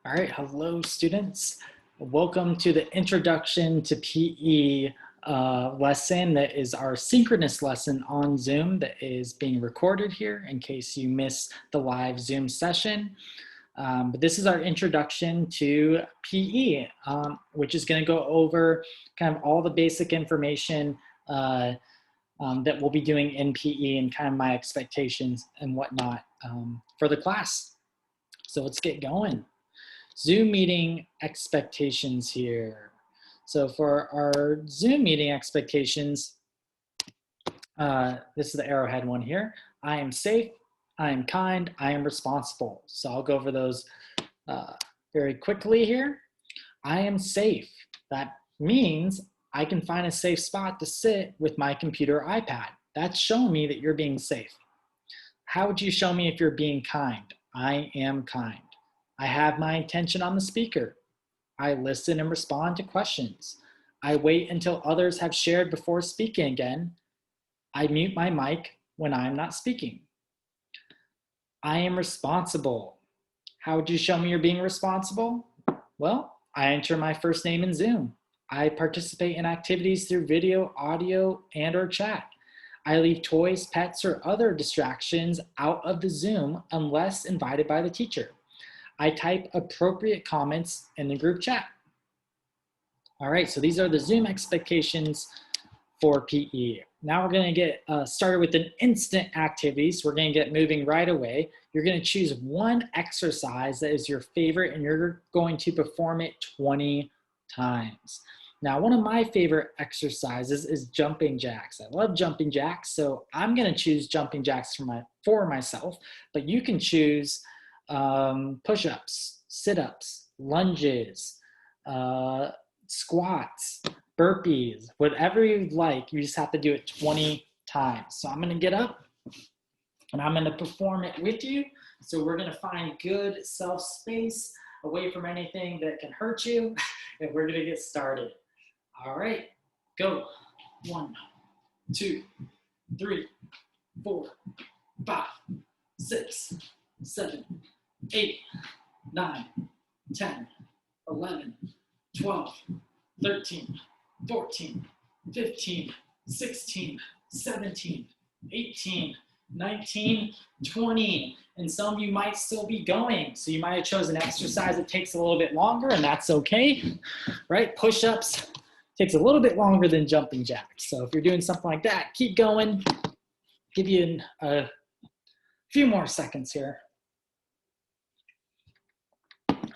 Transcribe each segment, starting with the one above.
All right, hello students. Welcome to the Introduction to PE lesson that is our synchronous lesson on Zoom that is being recorded here in case you miss the live Zoom session. But this is our introduction to PE, which is going to go over kind of all the basic information that we'll be doing in PE and kind of my expectations and whatnot for the class. So let's get going. Zoom meeting expectations here. So for our Zoom meeting expectations, this is the arrowhead one here. I am safe, I am kind, I am responsible. So I'll go over those very quickly here. I am safe. That means I can find a safe spot to sit with my computer or iPad. That's showing me that you're being safe. How would you show me if you're being kind? I am kind. I have my attention on the speaker. I listen and respond to questions. I wait until others have shared before speaking again. I mute my mic when I'm not speaking. I am responsible. How would you show me you're being responsible? Well, I enter my first name in Zoom. I participate in activities through video, audio, and/or chat. I leave toys, pets, or other distractions out of the Zoom unless invited by the teacher. I type appropriate comments in the group chat. All right, so these are the Zoom expectations for PE. Now we're gonna get started with an instant activity. So we're gonna get moving right away. You're gonna choose one exercise that is your favorite and you're going to perform it 20 times. Now, one of my favorite exercises is jumping jacks. I love jumping jacks, so I'm gonna choose jumping jacks for myself, but you can choose push-ups, sit-ups, lunges, squats, burpees, whatever you like. You just have to do it 20 times. So I'm gonna get up and I'm gonna perform it with you. So we're gonna find good self-space away from anything that can hurt you, and we're gonna get started. All right, go. 1, 2, 3, 4, 5, 6, 7, 8, 9, 10, 11, 12, 13, 14, 15, 16, 17, 18, 19, 20. And some of you might still be going. So you might have chosen an exercise that takes a little bit longer, and that's okay, right? Push-ups takes a little bit longer than jumping jacks. So if you're doing something like that, keep going. Give you a few more seconds here.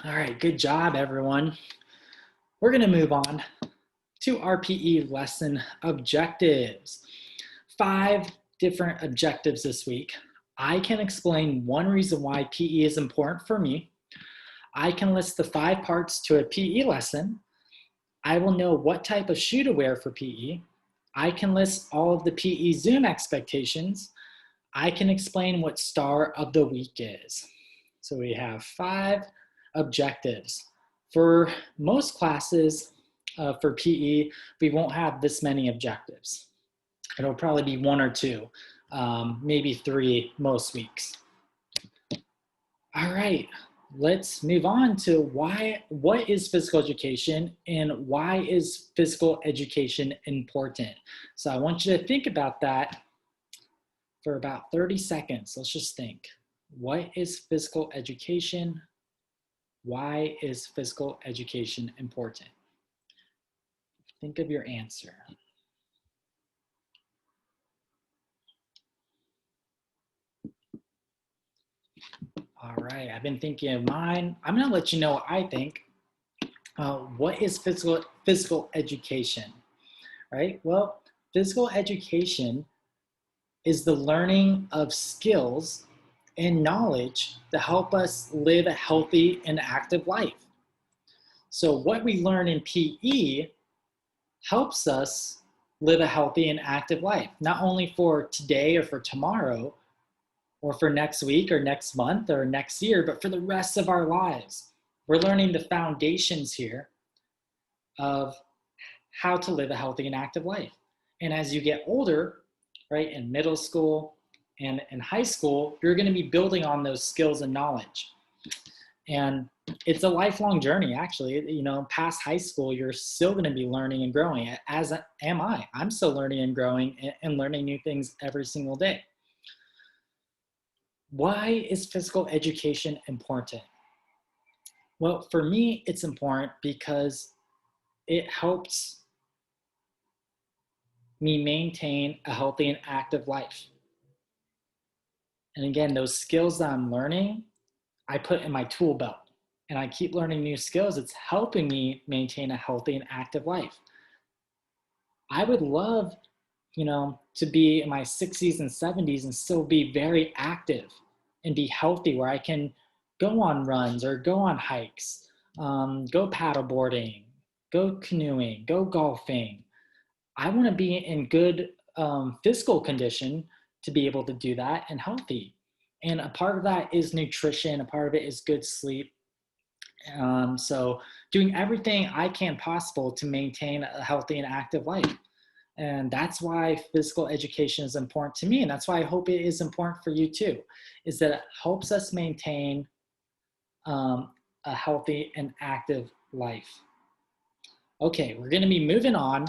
All right, good job, everyone. We're gonna move on to our PE lesson objectives. 5 different objectives this week. I can explain one reason why PE is important for me. I can list the 5 parts to a PE lesson. I will know what type of shoe to wear for PE. I can list all of the PE Zoom expectations. I can explain what star of the week is. So we have 5 objectives. For most classes for PE, we won't have this many objectives. It'll probably be 1 or 2, maybe 3 most weeks. All right, let's move on to what is physical education and why is physical education important? So I want you to think about that for about 30 seconds. Let's just think. What is physical education? Why is physical education important? Think of your answer. All right, I've been thinking of mine. I'm gonna let you know what I think. What is physical education, right? Well, physical education is the learning of skills and knowledge to help us live a healthy and active life. So what we learn in PE helps us live a healthy and active life, not only for today or for tomorrow, or for next week or next month or next year, but for the rest of our lives. We're learning the foundations here of how to live a healthy and active life. And as you get older, right, in middle school and in high school, you're gonna be building on those skills and knowledge. And it's a lifelong journey, actually. You know, past high school, you're still going to be learning and growing, as am I. I'm still learning and growing and learning new things every single day. Why is physical education important? Well, for me, it's important because it helps me maintain a healthy and active life. And again, those skills that I'm learning, I put in my tool belt and I keep learning new skills. It's helping me maintain a healthy and active life. I would love, you know, to be in my 60s and 70s and still be very active and be healthy, where I can go on runs or go on hikes, go paddleboarding, go canoeing, go golfing. I want to be in good physical condition to be able to do that and healthy. And a part of that is nutrition. A part of it is good sleep. So doing everything I can possible to maintain a healthy and active life. And that's why physical education is important to me. And that's why I hope it is important for you too, is that it helps us maintain a healthy and active life. Okay, we're gonna be moving on.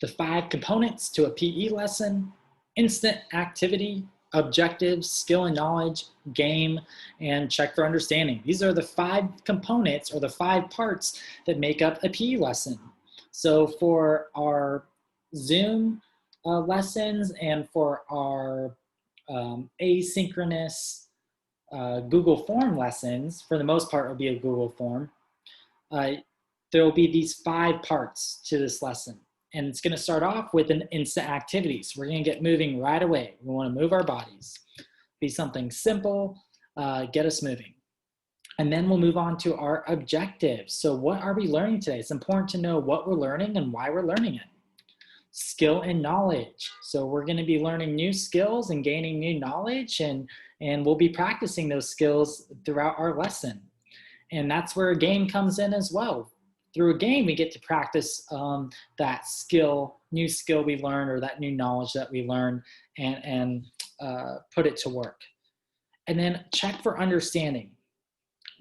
The 5 components to a PE lesson: instant activity, objectives, skill and knowledge, game, and check for understanding. These are the 5 components, or the 5 parts that make up a PE lesson. So for our Zoom lessons and for our asynchronous Google Form lessons, for the most part, it'll be a Google Form. There will be these 5 parts to this lesson. And it's going to start off with an instant activity. So we're going to get moving right away. We want to move our bodies. Be something simple, get us moving. And then we'll move on to our objectives. So what are we learning today? It's important to know what we're learning and why we're learning it. Skill and knowledge. So we're going to be learning new skills and gaining new knowledge, and we'll be practicing those skills throughout our lesson. And that's where a game comes in as well. Through a game, we get to practice that skill, new skill we learned, or that new knowledge that we learned, and put it to work. And then check for understanding.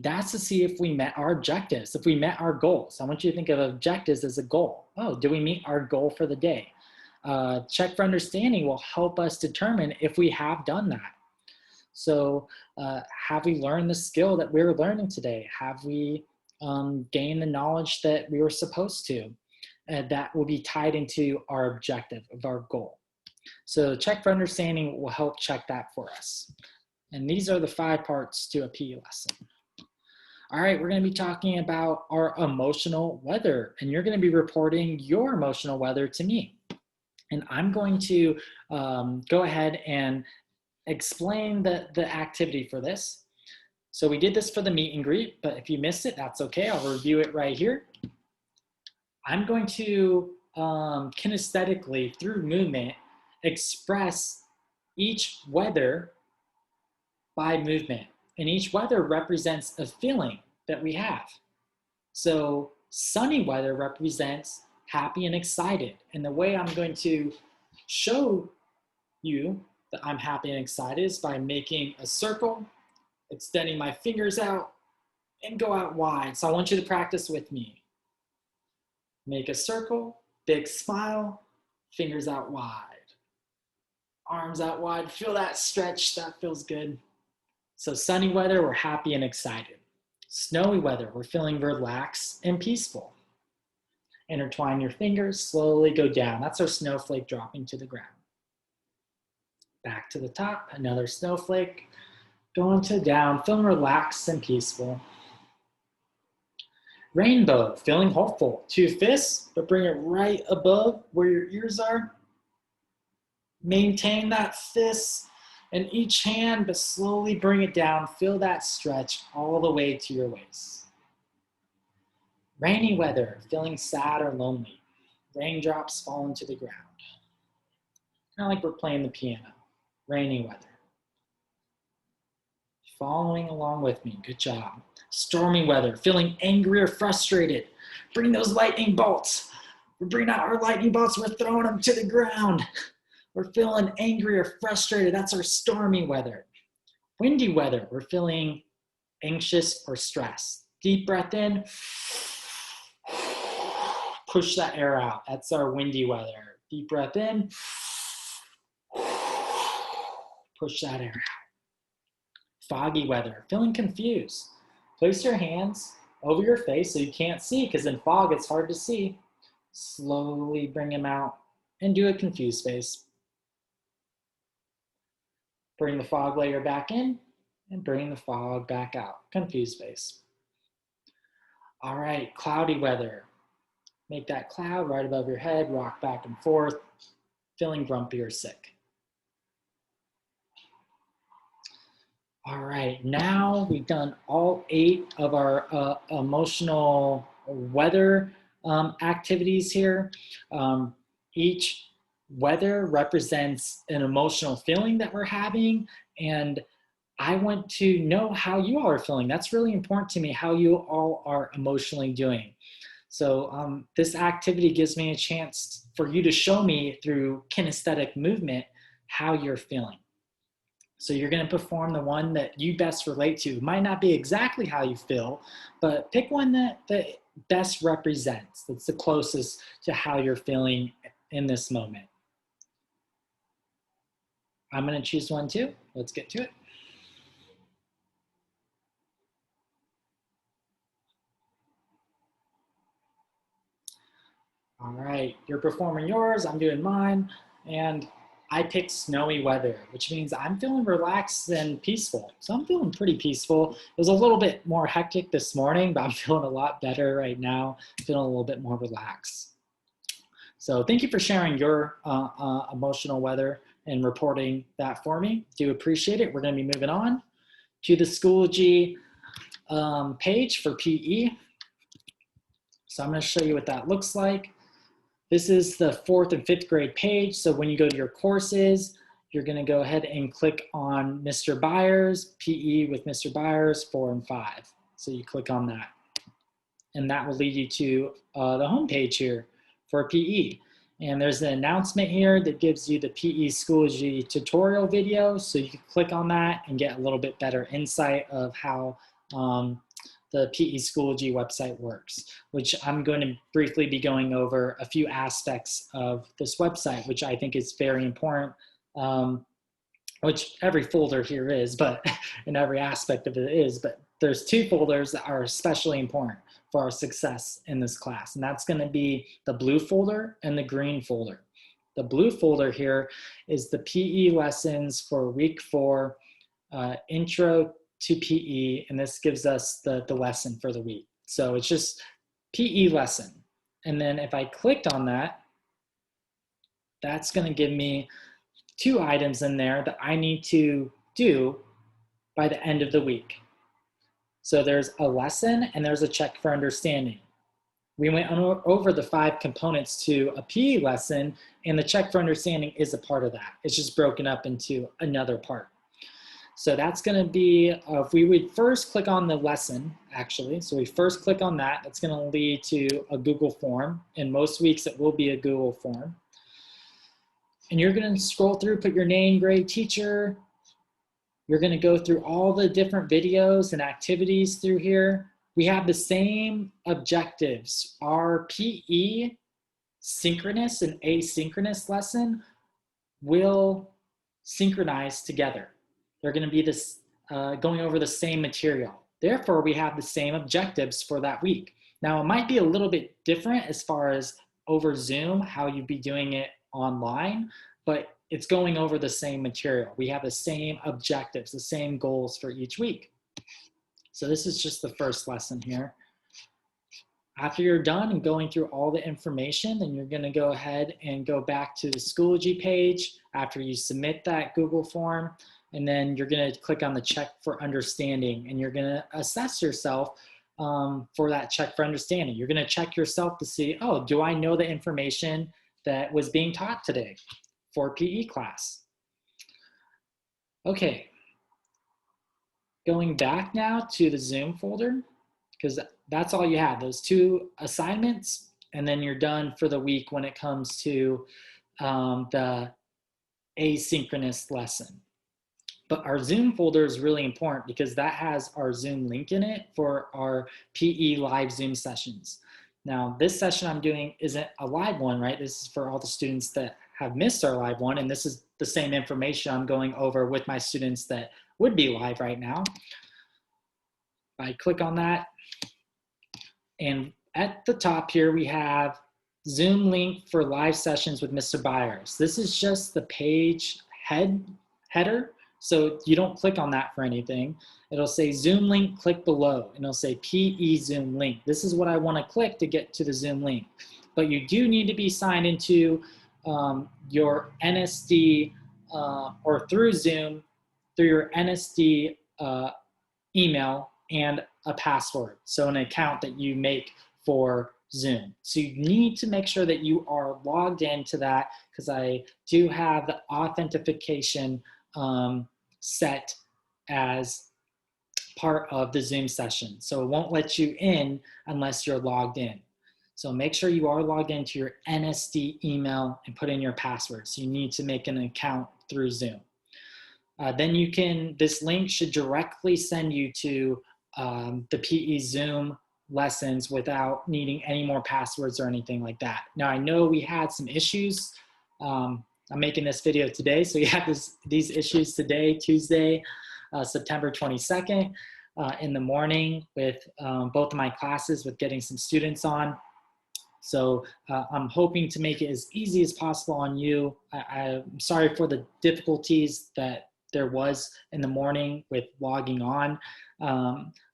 That's to see if we met our objectives, if we met our goals. I want you to think of objectives as a goal. Oh, do we meet our goal for the day? Check for understanding will help us determine if we have done that. So have we learned the skill that we were learning today? Have we gained the knowledge that we were supposed to? That will be tied into our objective of our goal. So check for understanding will help check that for us. And these are the 5 parts to a PE lesson. All right, we're going to be talking about our emotional weather, and you're going to be reporting your emotional weather to me. And I'm going to go ahead and explain the activity for this. So we did this for the meet and greet, but if you missed it, that's okay. I'll review it right here. I'm going to kinesthetically, through movement, express each weather by movement. And each weather represents a feeling that we have. So sunny weather represents happy and excited. And the way I'm going to show you that I'm happy and excited is by making a circle, extending my fingers out, and go out wide. So I want you to practice with me. Make a circle, big smile, fingers out wide. Arms out wide, feel that stretch, that feels good. So sunny weather, we're happy and excited. Snowy weather, we're feeling relaxed and peaceful. Intertwine your fingers, slowly go down. That's our snowflake dropping to the ground. Back to the top, another snowflake, going to down, feeling relaxed and peaceful. Rainbow, feeling hopeful. 2 fists, but bring it right above where your ears are. Maintain that fist in each hand, but slowly bring it down. Feel that stretch all the way to your waist. Rainy weather, feeling sad or lonely. Raindrops falling to the ground. Kind of like we're playing the piano. Rainy weather. Following along with me, good job. Stormy weather, feeling angry or frustrated. Bring those lightning bolts. We're bringing out our lightning bolts, we're throwing them to the ground. We're feeling angry or frustrated, that's our stormy weather. Windy weather, we're feeling anxious or stressed. Deep breath in, push that air out. That's our windy weather. Deep breath in, push that air out. Foggy weather, feeling confused. Place your hands over your face so you can't see, because in fog it's hard to see. Slowly bring them out and do a confused face. Bring the fog layer back in and bring the fog back out. Confused face. All right, cloudy weather. Make that cloud right above your head, rock back and forth, feeling grumpy or sick. All right, now we've done all 8 of our emotional weather activities here. Each weather represents an emotional feeling that we're having, and I want to know how you all are feeling. That's really important to me, how you all are emotionally doing. So this activity gives me a chance for you to show me through kinesthetic movement how you're feeling. So you're going to perform the one that you best relate to. It might not be exactly how you feel, but pick one that best represents, that's the closest to how you're feeling in this moment. I'm going to choose one too. Let's get to it. All right, you're performing yours, I'm doing mine, and I picked snowy weather, which means I'm feeling relaxed and peaceful. So I'm feeling pretty peaceful. It was a little bit more hectic this morning, but I'm feeling a lot better right now, feeling a little bit more relaxed. So thank you for sharing your emotional weather and reporting that for me. Do appreciate it. We're going to be moving on to the Schoology page for PE. So I'm going to show you what that looks like. This is the 4th and 5th grade page. So when you go to your courses, you're going to go ahead and click on Mr. Byers, PE with Mr. Byers, 4 and 5. So you click on that. And that will lead you to the home page here for PE. And there's an announcement here that gives you the PE Schoology tutorial video. So you can click on that and get a little bit better insight of how the PE Schoology website works, which I'm going to briefly be going over a few aspects of this website, which I think is very important, which every folder here is, but in every aspect of it is, but there's 2 folders that are especially important for our success in this class. And that's going to be the blue folder and the green folder. The blue folder here is the PE lessons for week 4, intro to PE, and this gives us the lesson for the week. So it's just PE lesson. And then if I clicked on that, that's going to give me 2 items in there that I need to do by the end of the week. So there's a lesson and there's a check for understanding. We went over the 5 components to a PE lesson, and the check for understanding is a part of that. It's just broken up into another part. So that's going to be, if we would first click on the lesson, actually, so we first click on that, that's going to lead to a Google form. In most weeks, it will be a Google form. And you're going to scroll through, put your name, grade, teacher. You're going to go through all the different videos and activities through here. We have the same objectives. Our PE synchronous and asynchronous lesson will synchronize together. They're going to be going over the same material. Therefore, we have the same objectives for that week. Now, it might be a little bit different as far as over Zoom, how you'd be doing it online, but it's going over the same material. We have the same objectives, the same goals for each week. So this is just the first lesson here. After you're done and going through all the information, then you're going to go ahead and go back to the Schoology page after you submit that Google form. And then you're going to click on the check for understanding, and you're going to assess yourself for that check for understanding. You're going to check yourself to see, oh, do I know the information that was being taught today for PE class? Okay. Going back now to the Zoom folder, because that's all you have, those 2 assignments, and then you're done for the week when it comes to the asynchronous lesson. But our Zoom folder is really important because that has our Zoom link in it for our PE live Zoom sessions. Now, this session I'm doing isn't a live one, right? This is for all the students that have missed our live one, and this is the same information I'm going over with my students that would be live right now. I click on that, and at the top here we have Zoom link for live sessions with Mr. Byers. This is just the page header, so you don't click on that for anything. It'll say Zoom link, click below, and it'll say PE Zoom link. This is what I want to click to get to the Zoom link. But you do need to be signed into your NSD or through Zoom, through your NSD email and a password, so an account that you make for Zoom. So you need to make sure that you are logged into that, because I do have the authentication set as part of the Zoom session. So it won't let you in unless you're logged in. So make sure you are logged into your NSD email and put in your password. So you need to make an account through Zoom. Then you can, this link should directly send you to the PE Zoom lessons without needing any more passwords or anything like that. Now I know we had some issues. I'm making this video today, so we had these issues today, Tuesday, September 22nd, in the morning with both of my classes with getting some students on. So I'm hoping to make it as easy as possible on you. I'm sorry for the difficulties that there was in the morning with logging on.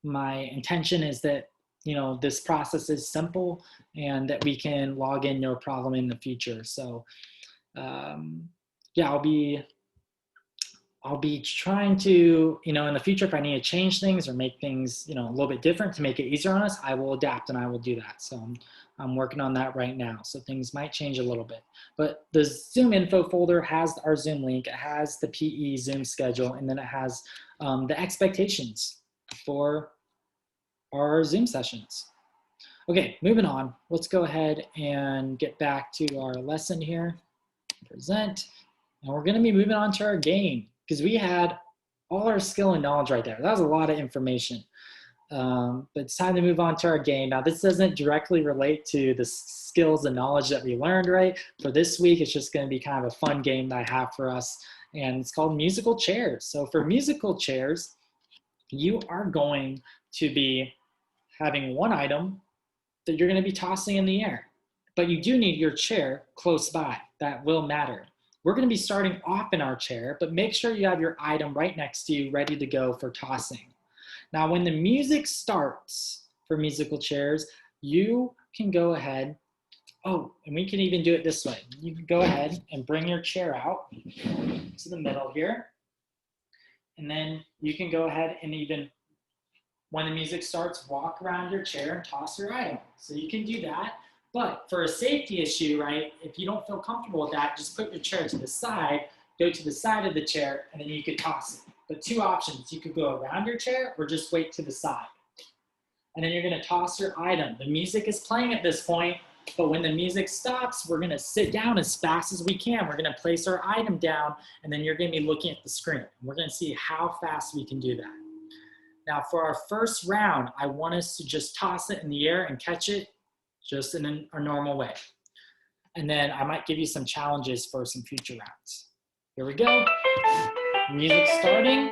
My intention is that, you know, this process is simple and that we can log in no problem in the future. So yeah, I'll be trying to, you know, in the future, if I need to change things or make things, you know, a little bit different to make it easier on us, I will adapt and I will do that. So I'm working on that right now. So things might change a little bit, but the Zoom info folder has our Zoom link. It has the PE Zoom schedule, and then it has the expectations for our Zoom sessions. Okay, moving on. Let's go ahead and get back to our lesson here. Present. And we're going to be moving on to our game, because we had all our skill and knowledge right there. That was a lot of information. But it's time to move on to our game. Now, this doesn't directly relate to the skills and knowledge that we learned, right? For this week, it's just going to be kind of a fun game that I have for us, and it's called musical chairs. So for musical chairs, you are going to be having one item that you're going to be tossing in the air, but you do need your chair close by. That will matter. We're going to be starting off in our chair, but make sure you have your item right next to you, ready to go for tossing. Now, when the music starts for musical chairs, you can go ahead. Oh, and we can even do it this way. You can go ahead and bring your chair out to the middle here. And then you can go ahead and even, when the music starts, walk around your chair and toss your item. So you can do that. But for a safety issue, right, if you don't feel comfortable with that, just put your chair to the side, go to the side of the chair, and then you could toss it. But two options, you could go around your chair or just wait to the side. And then you're gonna toss your item. The music is playing at this point, but when the music stops, we're gonna sit down as fast as we can. We're gonna place our item down, and then you're gonna be looking at the screen. We're gonna see how fast we can do that. Now for our first round, I want us to just toss it in the air and catch it just in a normal way. And then I might give you some challenges for some future rounds. Here we go. Music starting.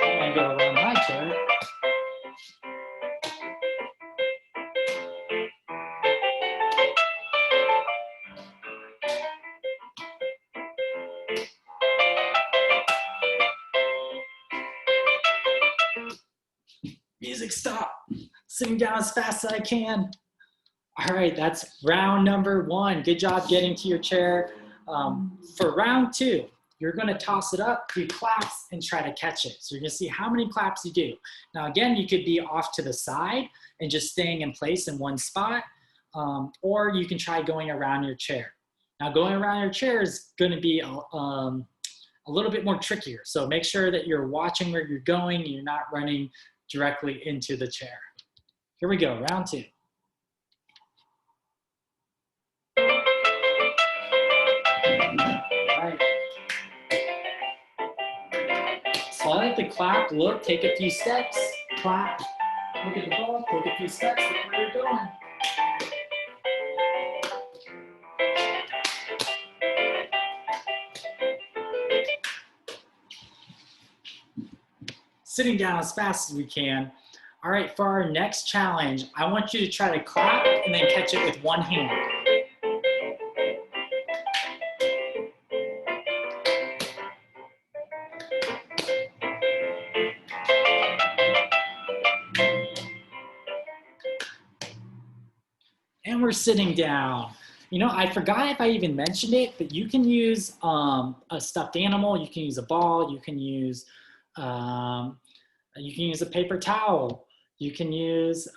I'm gonna go around my chair. Music stop. Sitting down as fast as I can. All right, that's round number one. Good job getting to your chair. For round two, you're gonna toss it up, do claps, and try to catch it. So you're gonna see how many claps you do. Now again, you could be off to the side and just staying in place in one spot, or you can try going around your chair. Now going around your chair is gonna be a little bit more trickier. So make sure that you're watching where you're going and you're not running directly into the chair. Here we go, round two. love the clap. Look, take a few steps, clap. Look at the ball, take a few steps, look where you're going. Sitting down as fast as we can. All right, for our next challenge, I want you to try to clap and then catch it with one hand. And we're sitting down. You know, I forgot if I even mentioned it, but you can use a stuffed animal, you can use a ball, you can use a paper towel, you can use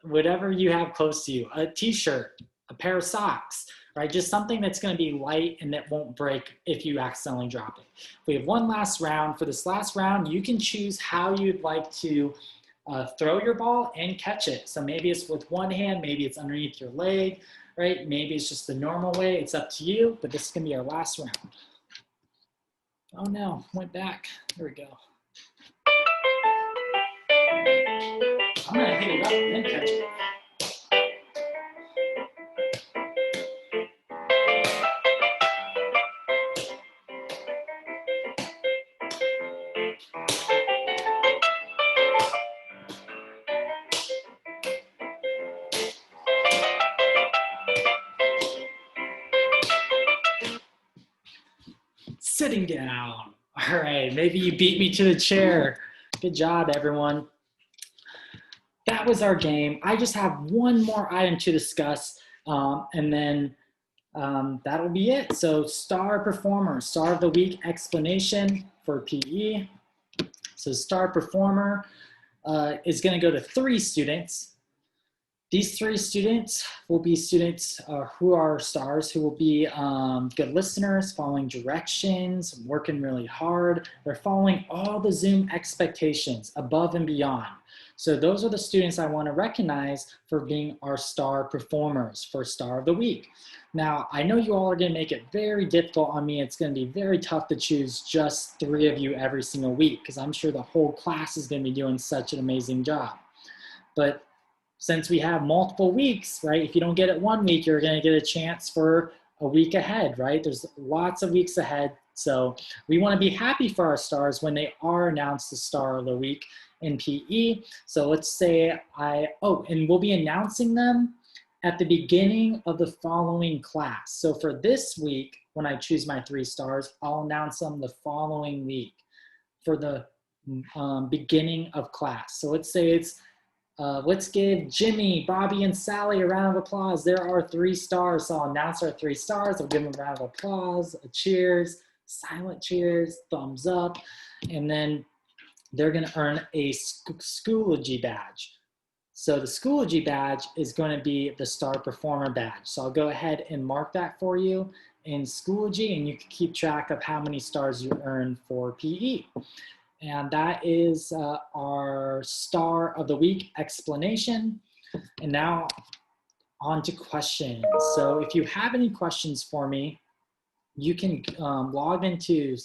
whatever you have close to you, a t-shirt, a pair of socks, right? Just something that's gonna be light and that won't break if you accidentally drop it. We have one last round. For this last round, you can choose how you'd like to throw your ball and catch it. So maybe it's with one hand, maybe it's underneath your leg, right? Maybe it's just the normal way. It's up to you, but this is gonna be our last round. Oh no, went back. There we go. I'm gonna hit it up and then catch it. Sitting down. All right, maybe you beat me to the chair. Good job, everyone. That was our game. I just have one more item to discuss, and then that'll be it. So star performer, star of the week explanation for PE. So star performer is gonna go to 3 students. These 3 students will be students who are stars, who will be good listeners, following directions, working really hard. They're following all the Zoom expectations above and beyond. So those are the students I want to recognize for being our star performers for Star of the Week. Now, I know you all are going to make it very difficult on me. It's going to be very tough to choose just 3 of you every single week, because I'm sure the whole class is going to be doing such an amazing job. But since we have multiple weeks, right, if you don't get it one week, you're going to get a chance for a week ahead, right? There's lots of weeks ahead. So we want to be happy for our stars when they are announced the Star of the Week in PE. So let's say and we'll be announcing them at the beginning of the following class. So for this week, when I choose my 3 stars, I'll announce them the following week for the beginning of class. So let's say it's let's give Jimmy, Bobby, and Sally a round of applause. There are 3 stars, so I'll announce our 3 stars. I'll give them a round of applause, a cheers, silent cheers, thumbs up, and then they're gonna earn a Schoology badge. So the Schoology badge is gonna be the Star Performer badge. So I'll go ahead and mark that for you in Schoology, and you can keep track of how many stars you earn for PE. And that is our Star of the Week explanation. And now on to questions. So if you have any questions for me, you can log into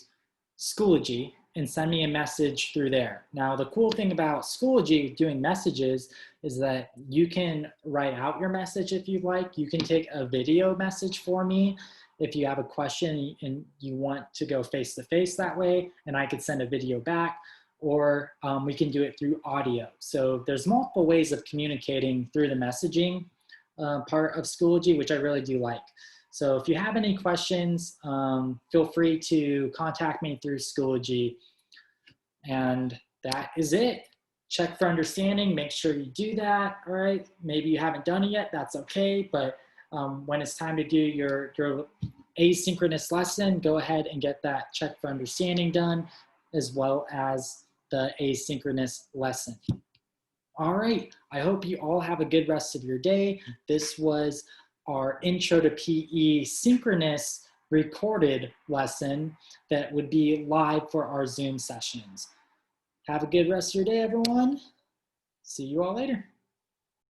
Schoology and send me a message through there. Now, the cool thing about Schoology doing messages is that you can write out your message if you'd like. You can take a video message for me if you have a question and you want to go face-to-face that way, and I could send a video back, or we can do it through audio. So there's multiple ways of communicating through the messaging part of Schoology, which I really do like. So if you have any questions, feel free to contact me through Schoology. And that is it. Check for understanding, make sure you do that, all right? Maybe you haven't done it yet, that's okay, but when it's time to do your asynchronous lesson, go ahead and get that check for understanding done, as well as the asynchronous lesson. All right, I hope you all have a good rest of your day. This was our Intro to PE synchronous recorded lesson that would be live for our Zoom sessions. Have a good rest of your day, everyone. See you all later.